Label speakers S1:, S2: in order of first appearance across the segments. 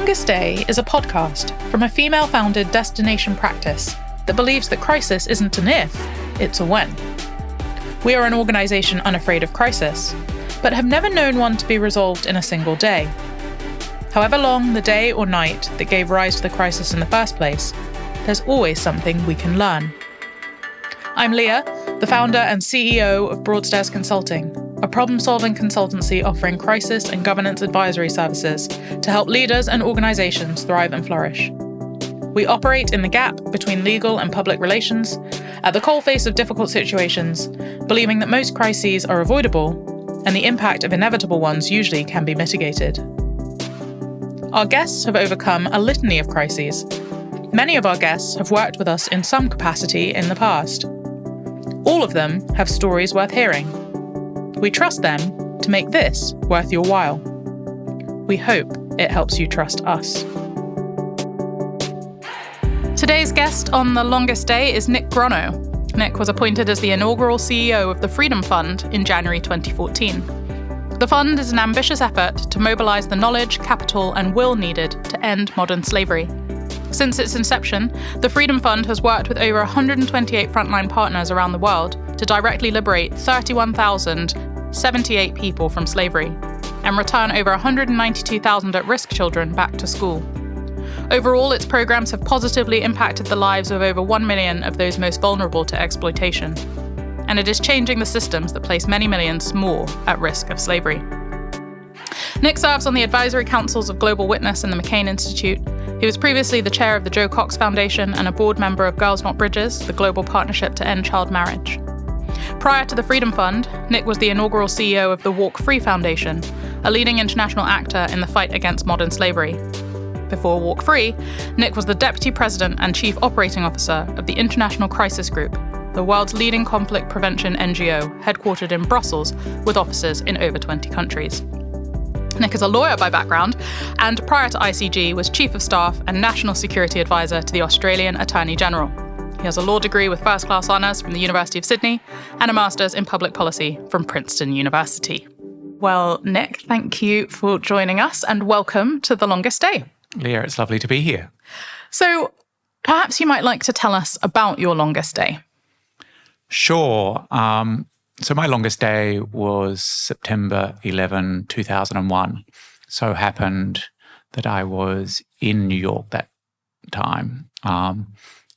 S1: Longest Day is a podcast from a female-founded destination practice that believes that crisis isn't an if, it's a when. We are an organisation unafraid of crisis, but have never known one to be resolved in a single day. However long the day or night that gave rise to the crisis in the first place, there's always something we can learn. I'm Leah, the founder and CEO of Broadstairs Consulting, a problem-solving consultancy offering crisis and governance advisory services to help leaders and organisations thrive and flourish. We operate in the gap between legal and public relations, at the coalface of difficult situations, believing that most crises are avoidable and the impact of inevitable ones usually can be mitigated. Our guests have overcome a litany of crises. Many of our guests have worked with us in some capacity in the past. All of them have stories worth hearing. We trust them to make this worth your while. We hope it helps you trust us. Today's guest on The Longest Day is Nick Grono. Nick was appointed as the inaugural CEO of the Freedom Fund in January 2014. The fund is an ambitious effort to mobilise the knowledge, capital and will needed to end modern slavery. Since its inception, the Freedom Fund has worked with over 128 frontline partners around the world to directly liberate 31,078 people from slavery and return over 192,000 at-risk children back to school. Overall, its programs have positively impacted the lives of over 1 million of those most vulnerable to exploitation. And it is changing the systems that place many millions more at risk of slavery. Nick serves on the advisory councils of Global Witness and the McCain Institute. He was previously the chair of the Joe Cox Foundation and a board member of Girls Not Bridges, the global partnership to end child marriage. Prior to the Freedom Fund, Nick was the inaugural CEO of the Walk Free Foundation, a leading international actor in the fight against modern slavery. Before Walk Free, Nick was the deputy president and chief operating officer of the International Crisis Group, the world's leading conflict prevention NGO, headquartered in Brussels with offices in over 20 countries. Nick is a lawyer by background, and prior to ICG was Chief of Staff and National Security Advisor to the Australian Attorney General. He has a law degree with first-class honours from the University of Sydney and a Master's in Public Policy from Princeton University. Well, Nick, thank you for joining us and welcome to The Longest Day.
S2: Leah, it's lovely to be here.
S1: So perhaps you might like to tell us about your longest day.
S2: Sure. So my longest day was September 11, 2001. So happened that I was in New York that time.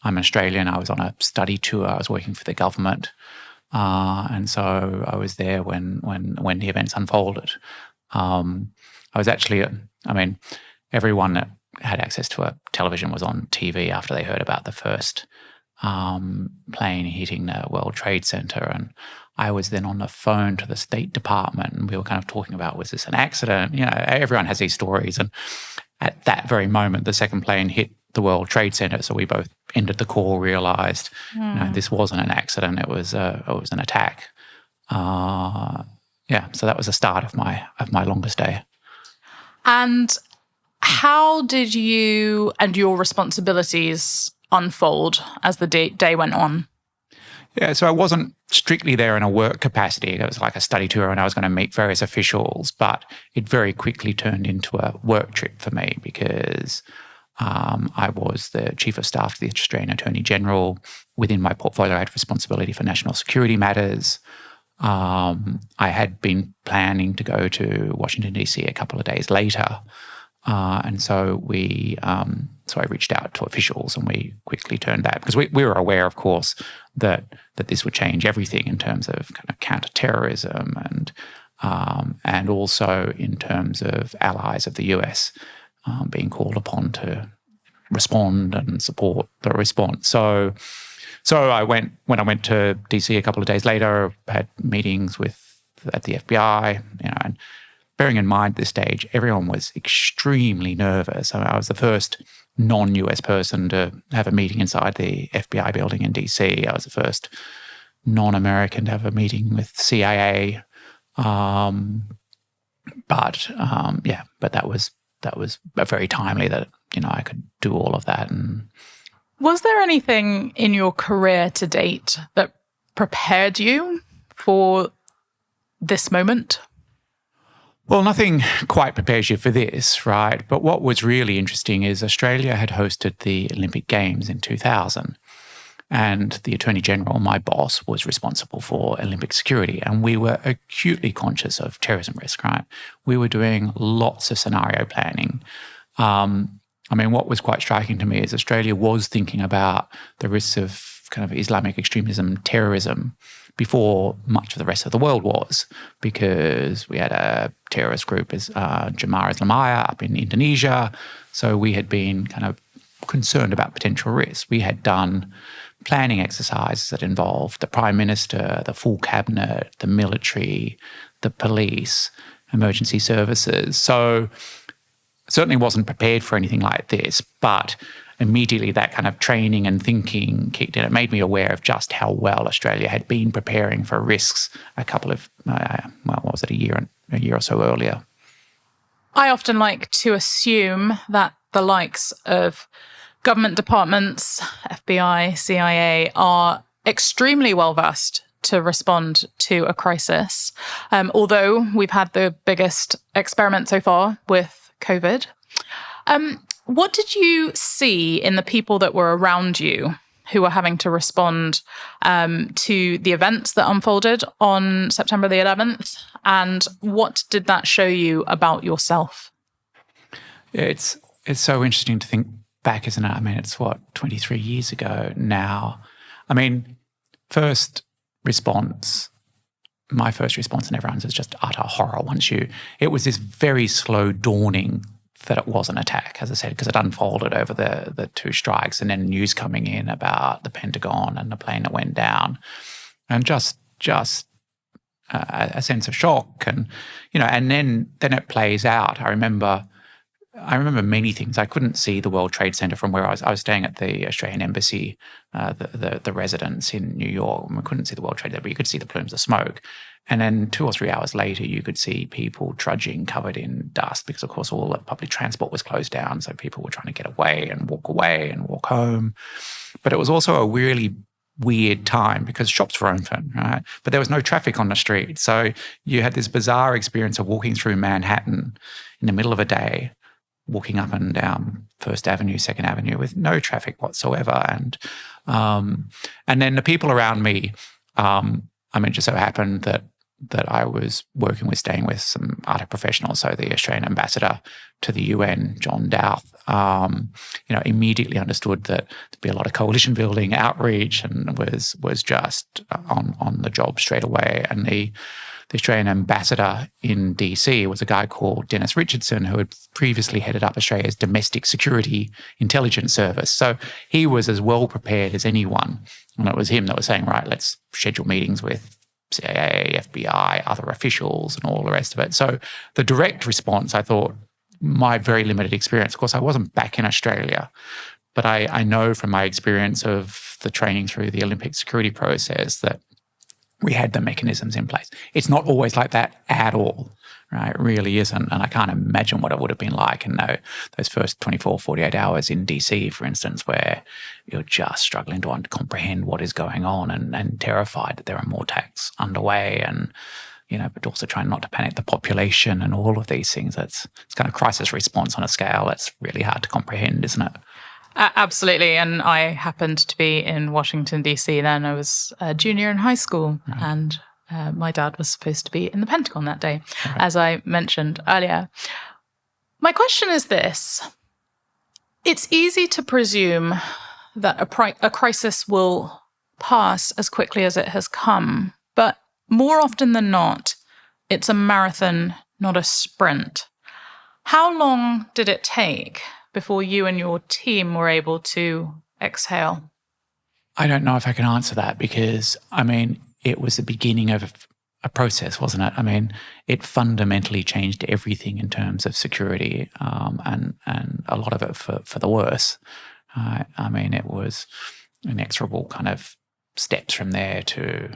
S2: I'm Australian. I was on a study tour. I was working for the government. And so I was there when the events unfolded. I was actually, everyone that had access to a television was on TV after they heard about the first plane hitting the World Trade Center. And I was then on the phone to the State Department and we were kind of talking about, was this an accident? You know, everyone has these stories. And at that very moment, the second plane hit the World Trade Center. So we both ended the call, realized, this wasn't an accident. It was an attack. So that was the start of my longest day.
S1: And how did you and your responsibilities unfold as the day went on?
S2: Yeah, so I wasn't strictly there in a work capacity. It was like a study tour and I was going to meet various officials, but it very quickly turned into a work trip for me because I was the Chief of Staff to the Australian Attorney General. Within my portfolio, I had responsibility for national security matters. I had been planning to go to Washington, D.C. a couple of days later. And so I reached out to officials and we quickly turned back because we were aware, of course, that this would change everything in terms of kind of counterterrorism and also in terms of allies of the US being called upon to respond and support the response. So when I went to DC a couple of days later, I had meetings at the FBI, and bearing in mind at this stage, everyone was extremely nervous. I was the first non-US person to have a meeting inside the FBI building in DC. I was the first non-American to have a meeting with CIA. But that was very timely that I could do all of that. And
S1: was there anything in your career to date that prepared you for this moment?
S2: Well, nothing quite prepares you for this, right? But what was really interesting is Australia had hosted the Olympic Games in 2000. And the Attorney General, my boss, was responsible for Olympic security. And we were acutely conscious of terrorism risk, right? We were doing lots of scenario planning. What was quite striking to me is Australia was thinking about the risks of kind of Islamic extremism, terrorism, before much of the rest of the world was, because we had a terrorist group as Jemaah Islamiyah up in Indonesia. So we had been kind of concerned about potential risks. We had done planning exercises that involved the Prime Minister, the full cabinet, the military, the police, emergency services. So certainly wasn't prepared for anything like this, but immediately that kind of training and thinking kicked in. It made me aware of just how well Australia had been preparing for risks a couple of, a year or so earlier.
S1: I often like to assume that the likes of government departments, FBI, CIA, are extremely well-versed to respond to a crisis, although we've had the biggest experiment so far with COVID. What did you see in the people that were around you who were having to respond to the events that unfolded on September the 11th? And what did that show you about yourself?
S2: It's so interesting to think back, isn't it? It's 23 years ago now. My first response and everyone's is just utter horror. It was this very slow dawning that it was an attack, as I said, because it unfolded over the two strikes, and then news coming in about the Pentagon and the plane that went down, and just a sense of shock, and then it plays out. I remember many things. I couldn't see the World Trade Center from where I was. I was staying at the Australian Embassy, the residence in New York, and we couldn't see the World Trade Center, but you could see the plumes of smoke. And then 2 or 3 hours later, you could see people trudging covered in dust because, of course, all the public transport was closed down. So people were trying to get away and walk home. But it was also a really weird time because shops were open, right? But there was no traffic on the street. So you had this bizarre experience of walking through Manhattan in the middle of a day, walking up and down First Avenue, Second Avenue with no traffic whatsoever. And then the people around me, it just so happened that I was staying with some other professionals. So the Australian ambassador to the UN, John Douth, immediately understood that there'd be a lot of coalition building, outreach, and was just on the job straight away. And the Australian ambassador in DC was a guy called Dennis Richardson, who had previously headed up Australia's domestic security intelligence service. So he was as well prepared as anyone. And it was him that was saying, right, let's schedule meetings with CIA, FBI, other officials, and all the rest of it. So the direct response, I thought, my very limited experience, of course, I wasn't back in Australia, but I know from my experience of the training through the Olympic security process that we had the mechanisms in place. It's not always like that at all, right? It really isn't. And I can't imagine what it would have been like in those first 24, 48 hours in DC, for instance, where you're just struggling to comprehend what is going on and terrified that there are more attacks underway, and but also trying not to panic the population and all of these things. It's kind of crisis response on a scale that's really hard to comprehend, isn't it?
S1: Absolutely. And I happened to be in Washington, D.C. then. I was a junior in high school, right. And my dad was supposed to be in the Pentagon that day, right, as I mentioned earlier. My question is this. It's easy to presume that a crisis will pass as quickly as it has come, but more often than not, it's a marathon, not a sprint. How long did it take before you and your team were able to exhale?
S2: I don't know if I can answer that because, it was the beginning of a process, wasn't it? It fundamentally changed everything in terms of security, and a lot of it for the worse. It was inexorable kind of steps from there to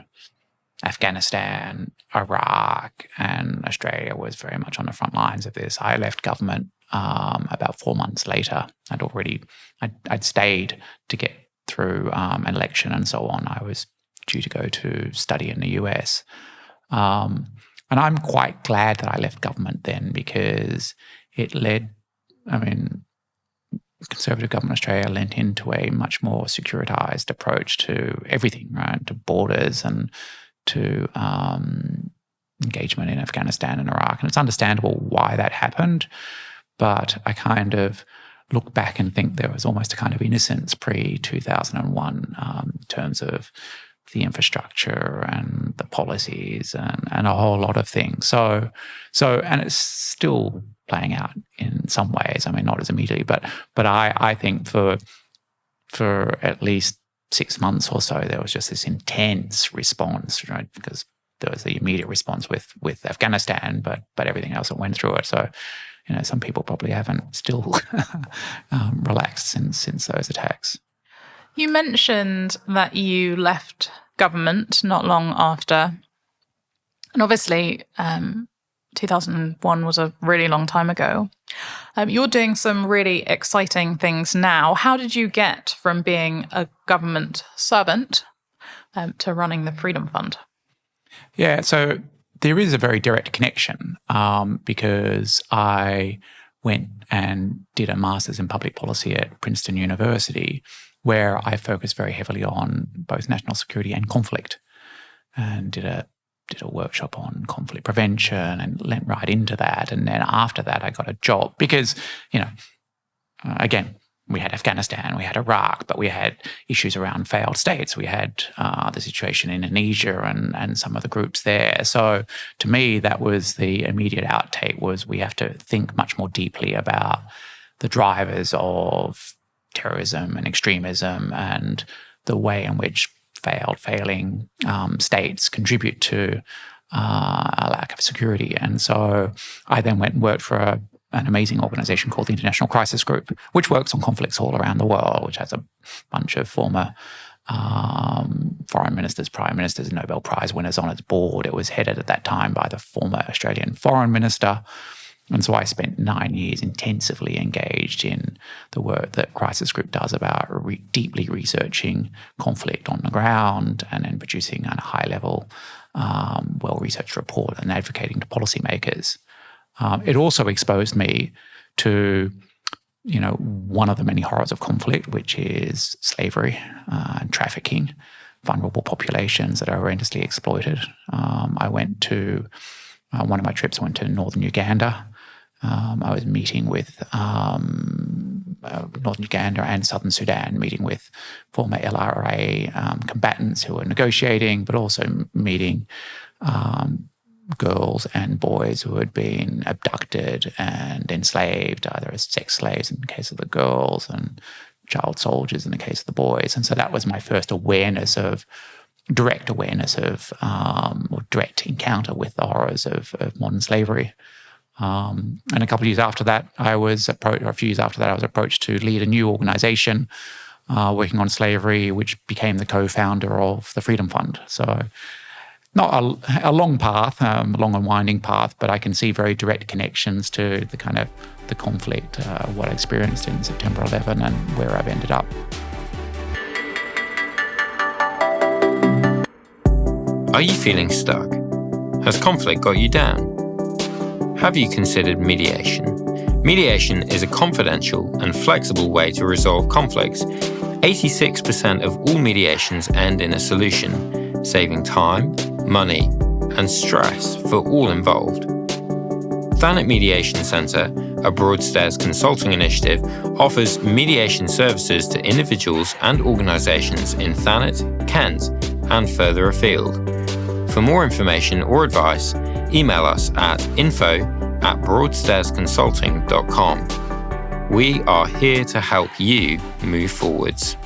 S2: Afghanistan, Iraq, and Australia was very much on the front lines of this. I left government about 4 months later. I'd stayed to get through an election and so on. I was due to go to study in the US. And I'm quite glad that I left government then, because it led, Conservative government Australia lent into a much more securitized approach to everything, right? To borders and to engagement in Afghanistan and Iraq. And it's understandable why that happened, but I kind of look back and think there was almost a kind of innocence pre-2001 in terms of the infrastructure and the policies and a whole lot of things. So, and it's still playing out in some ways. Not as immediately, but I think for at least 6 months or so, there was just this intense response, right? Because there was the immediate response with Afghanistan, but everything else that went through it. So, some people probably haven't still relaxed since those attacks.
S1: You mentioned that you left government not long after. And obviously, 2001 was a really long time ago. You're doing some really exciting things now. How did you get from being a government servant to running the Freedom Fund?
S2: Yeah, so there is a very direct connection because I went and did a master's in public policy at Princeton University, where I focused very heavily on both national security and conflict, and did a workshop on conflict prevention and went right into that. And then after that, I got a job because, again, we had Afghanistan, we had Iraq, but we had issues around failed states. We had the situation in Indonesia and some of the groups there. So to me, that was the immediate outtake, was we have to think much more deeply about the drivers of terrorism and extremism and the way in which failing states contribute to a lack of security. And so I then went and worked for an amazing organization called the International Crisis Group, which works on conflicts all around the world, which has a bunch of former foreign ministers, prime ministers, and Nobel Prize winners on its board. It was headed at that time by the former Australian foreign minister. And so I spent 9 years intensively engaged in the work that Crisis Group does about deeply researching conflict on the ground and then producing a high-level, well-researched report and advocating to policymakers. It also exposed me to, one of the many horrors of conflict, which is slavery and trafficking, vulnerable populations that are horrendously exploited. I went to one of my trips. I went to northern Uganda. I was meeting with northern Uganda and southern Sudan, meeting with former LRA combatants who were negotiating, but also meeting girls and boys who had been abducted and enslaved, either as sex slaves in the case of the girls and child soldiers in the case of the boys. And so that was my first direct awareness of or direct encounter with the horrors of modern slavery. And a couple of years after that, I was approached to lead a new organization working on slavery, which became the co-founder of the Freedom Fund. So not a long path, long and winding path, but I can see very direct connections to the kind of the conflict, what I experienced in September 11 and where I've ended up.
S3: Are you feeling stuck? Has conflict got you down? Have you considered mediation? Mediation is a confidential and flexible way to resolve conflicts. 86% of all mediations end in a solution, saving time, money, and stress for all involved. Thanet Mediation Centre, a Broadstairs consulting initiative, offers mediation services to individuals and organisations in Thanet, Kent, and further afield. For more information or advice, email us at info@broadstairsconsulting.com. We are here to help you move forwards.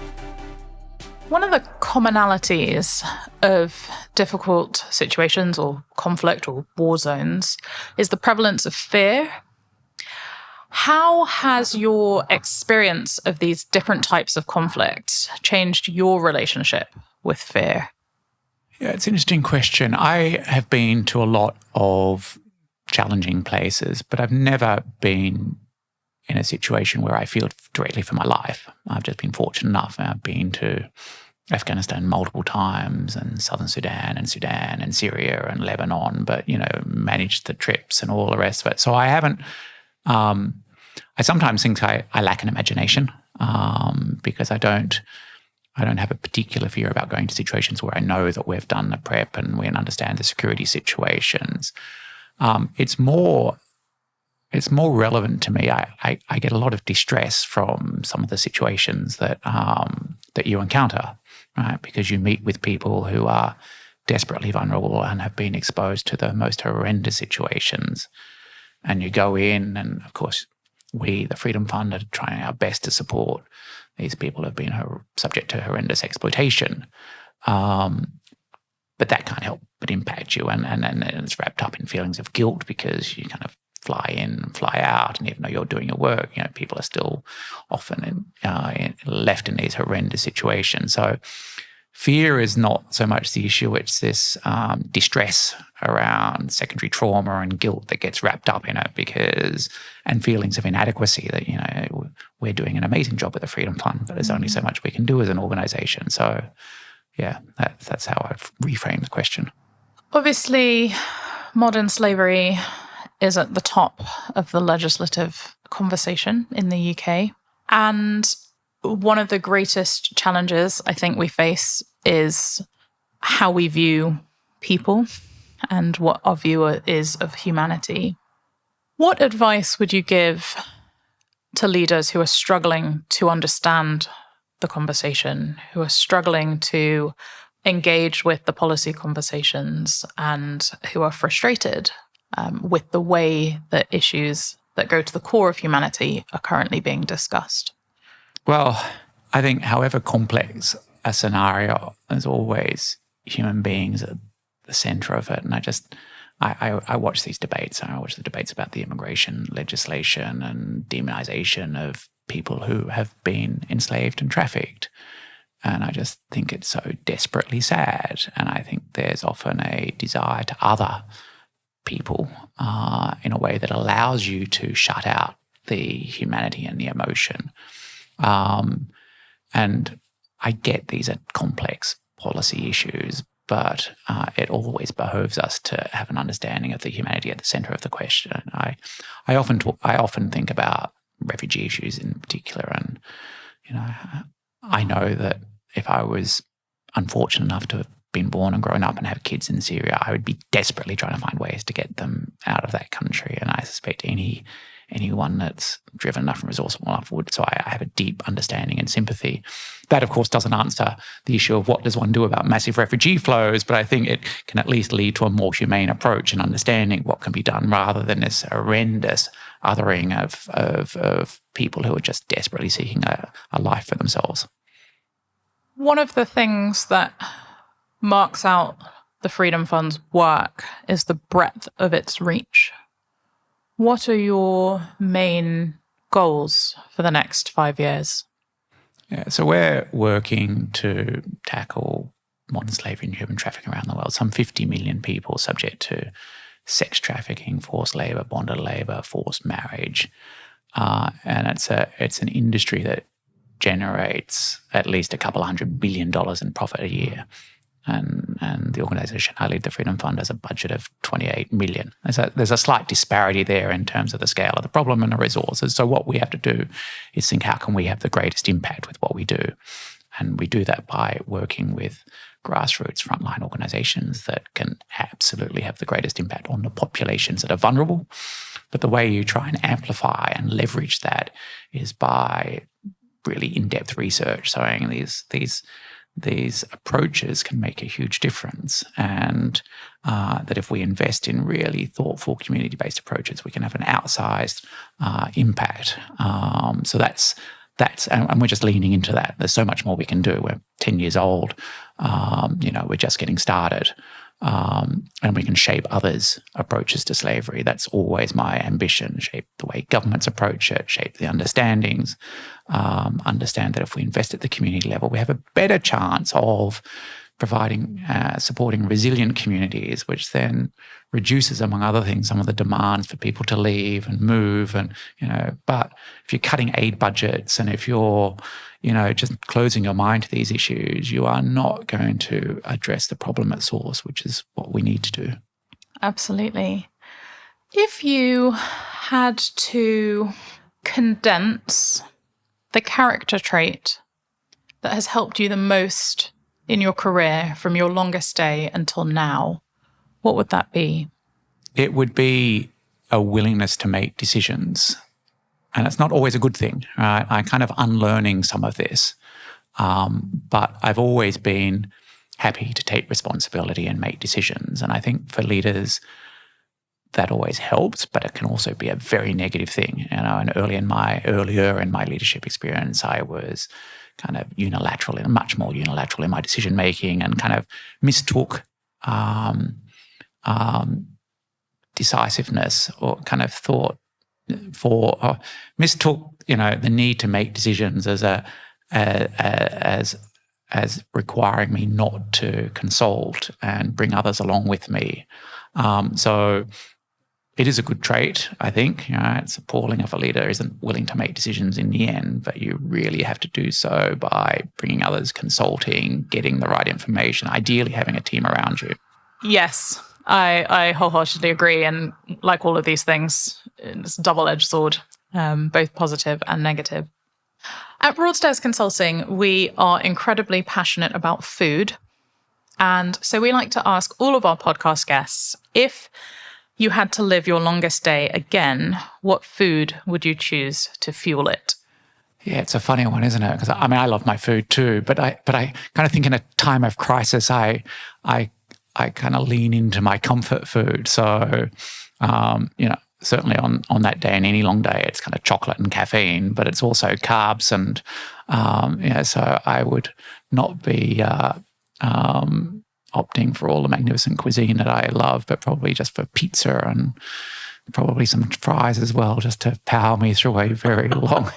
S1: One of the commonalities of difficult situations or conflict or war zones is the prevalence of fear. How has your experience of these different types of conflicts changed your relationship with fear?
S2: Yeah, it's an interesting question. I have been to a lot of challenging places, but I've never been in a situation where I feel directly for my life. I've just been fortunate enough. I've been to Afghanistan multiple times, and Southern Sudan and Syria and Lebanon, but, managed the trips and all the rest of it. So I haven't, I sometimes think I lack an imagination because I don't have a particular fear about going to situations where I know that we've done the prep and we understand the security situations. It's more relevant to me. I get a lot of distress from some of the situations that you encounter, right? Because you meet with people who are desperately vulnerable and have been exposed to the most horrendous situations. And you go in, and of course, we, the Freedom Fund, are trying our best to support these people who have been subject to horrendous exploitation. But that can't help but impact you. And it's wrapped up in feelings of guilt because you kind of fly in and fly out. And even though you're doing your work, people are still often left in these horrendous situations. So fear is not so much the issue. It's this distress around secondary trauma and guilt that gets wrapped up in it and feelings of inadequacy that, we're doing an amazing job with the Freedom Fund, but there's only so much we can do as an organisation. So, yeah, that's how I've reframed the question.
S1: Obviously, modern slavery is at the top of the legislative conversation in the UK. And one of the greatest challenges I think we face is how we view people and what our view is of humanity. What advice would you give to leaders who are struggling to understand the conversation, who are struggling to engage with the policy conversations, and who are frustrated with the way that issues that go to the core of humanity are currently being discussed?
S2: Well, I think however complex a scenario, there's always human beings at the centre of it. And I watch these debates. I watch the debates about the immigration legislation and demonisation of people who have been enslaved and trafficked. And I just think it's so desperately sad. And I think there's often a desire to other people in a way that allows you to shut out the humanity and the emotion. And I get these are complex policy issues, but it always behoves us to have an understanding of the humanity at the centre of the question. I often think about refugee issues in particular, and I know that if I was unfortunate enough to have been born and grown up and have kids in Syria, I would be desperately trying to find ways to get them out of that country. And I suspect anyone that's driven enough and resourceful enough would. So I have a deep understanding and sympathy. That, of course, doesn't answer the issue of what does one do about massive refugee flows, but I think it can at least lead to a more humane approach and understanding what can be done rather than this horrendous othering of people who are just desperately seeking a life for themselves.
S1: One of the things that marks out the Freedom Fund's work is the breadth of its reach. What are your main goals for the next 5 years?
S2: Yeah, so we're working to tackle modern slavery and human trafficking around the world. Some 50 million people subject to sex trafficking, forced labour, bonded labour, forced marriage. And it's an industry that generates at least $200 billion in profit a year. And the organisation I lead, the Freedom Fund, has a budget of $28 million. There's a slight disparity there in terms of the scale of the problem and the resources. So what we have to do is think, how can we have the greatest impact with what we do? And we do that by working with grassroots frontline organisations that can absolutely have the greatest impact on the populations that are vulnerable. But the way you try and amplify and leverage that is by really in-depth research, showing these approaches can make a huge difference, and that if we invest in really thoughtful community-based approaches, we can have an outsized impact. So that's and we're just leaning into that. There's so much more we can do. We're 10 years old. We're just getting started. And we can shape others' approaches to slavery. That's always my ambition, shape the way governments approach it, shape the understandings, understand that if we invest at the community level, we have a better chance of supporting resilient communities, which then reduces, among other things, some of the demands for people to leave and move. And, but if you're cutting aid budgets and if you're, just closing your mind to these issues, you are not going to address the problem at source, which is what we need to do.
S1: Absolutely. If you had to condense the character trait that has helped you the most in your career from your longest day until now, what would that be?
S2: It would be a willingness to make decisions. And it's not always a good thing, right? I'm kind of unlearning some of this. But I've always been happy to take responsibility and make decisions. And I think for leaders, that always helps, but it can also be a very negative thing. And earlier in my leadership experience, I was kind of much more unilateral in my decision making, and kind of mistook decisiveness, or kind of mistook the need to make decisions as requiring me not to consult and bring others along with me. So it is a good trait, I think. It's appalling if a leader isn't willing to make decisions in the end, but you really have to do so by bringing others, consulting, getting the right information, ideally having a team around you.
S1: Yes, I wholeheartedly agree. And like all of these things, it's a double-edged sword, both positive and negative. At Broadstairs Consulting, we are incredibly passionate about food. And so we like to ask all of our podcast guests, if you had to live your longest day again, what food would you choose to fuel it?
S2: Yeah, it's a funny one, isn't it? Because I love my food too, but I kind of think in a time of crisis, I kind of lean into my comfort food. So, certainly on that day and any long day, it's kind of chocolate and caffeine, but it's also carbs and so I would not be opting for all the magnificent cuisine that I love, but probably just for pizza and probably some fries as well, just to power me through a very long.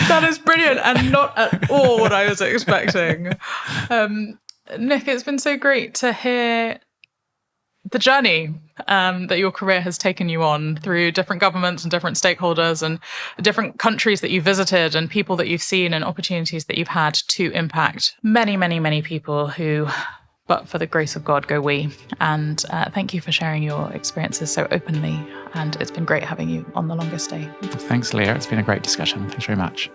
S1: That is brilliant and not at all what I was expecting. Nick, it's been so great to hear the journey that your career has taken you on through different governments and different stakeholders and different countries that you've visited and people that you've seen and opportunities that you've had to impact many, many, many people who, but for the grace of God, go we. And thank you for sharing your experiences so openly. And it's been great having you on The Longest Day.
S2: Thanks, Leah. It's been a great discussion. Thanks very much.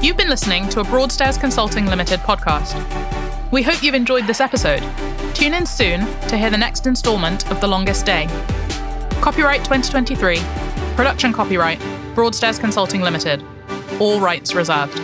S1: You've been listening to a Broadstairs Consulting Limited podcast. We hope you've enjoyed this episode. Tune in soon to hear the next installment of The Longest Day. Copyright 2023. Production copyright Broadstairs Consulting Limited. All rights reserved.